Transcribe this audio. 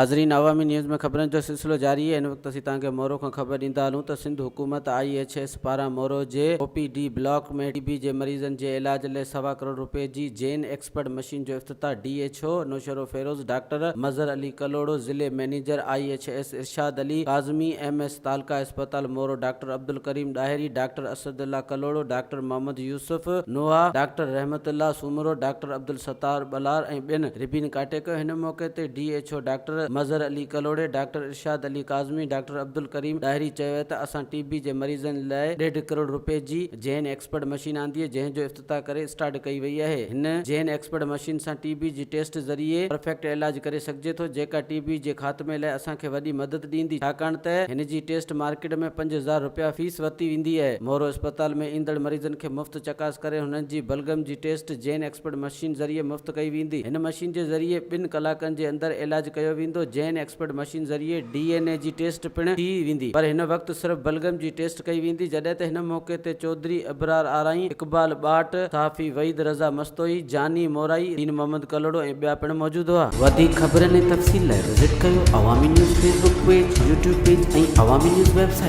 नाज़रीन, अवामी न्यूज़ में ख़बरनि जो सिलसिलो जारी है। इन वक्त असीं तव्हांखे मोरो खां ख़बर ॾींदा हलूं त सिंध हुकूमत IHS पारां मोरो जे OPD ब्लॉक में TB जे मरीज़नि जे इलाज लाइ ₹1.25 करोड़ रुपए जी जेन एक्सपर्ट मशीन जो इफ्तिताह DHO नौशरो फेरोज़ डॉक्टर मज़हर अली कलोड़ो, ज़िले manager IHS Irshad Ali Kazmi, MS taluka अस्पताल Moro doctor Abdul Karim Dahiri, doctor Asadullah Kalhoro, doctor Mohammad Yusuf Noha, doctor Rahmatullah Soomro, doctor Abdul Sattar Balar ऐं ॿियनि रिबिन काटे कयो। हिन मौक़े ते DHO डॉक्टर मज़हर अली कलोड़े, डॉक्टर इरशाद अली काज़मी, डॉक्टर अब्दुल करीम डाहिरी चयो त असां TB जे मरीज़नि लाइ ₹1.5 करोड़ रुपए जी जेन एक्सपर्ट मशीन आंदी आहे, जंहिंजो इफ्तिताह करे स्टार्ट कई वई आहे। हिन जेन एक्सपर्ट मशीन सां TB जी टेस्ट ज़रिए परफेक्ट इलाज करे सघिजे थो, जेका TB जे ख़ात्मे लाइ असांखे वॾी मदद ॾींदी, छाकाणि त हिन जी टेस्ट मार्केट में ₹5000 फीस वरिती वेंदी आहे। मोरो अस्पताल में ईंदड़ मरीज़नि खे मुफ़्त चकास करे हुननि जी बलगम जी टेस्ट जेन एक्सपर्ट मशीन ज़रिए मुफ़्त कई वेंदी। हिन मशीन जे ज़रिए 2 कलाकनि जे अंदरि इलाज कयो वेंदो। जेन एक्सपर्ट मशीन ज़रिए DNA जी टेस्ट पिणु थी वेंदी, पर हिन वक़्तु सिर्फ़ बलगम जी टेस्ट कई वेंदी। जॾहिं त हिन मौक़े ते चौधरी इबरार आराई, इक़बाल बाट, साफ़ी वहीद रज़ा मस्तोई, जानी मोराई, दीन मोहम्मद कलोड़ो ऐं ॿिया पिणु मौजूदु हुआ। वधीक ख़बरनि ऐं तफ़सील लाइ विज़िट कयो अवामी news Facebook page, YouTube page ऐं अवामी न्यूज़ वेबसाइट।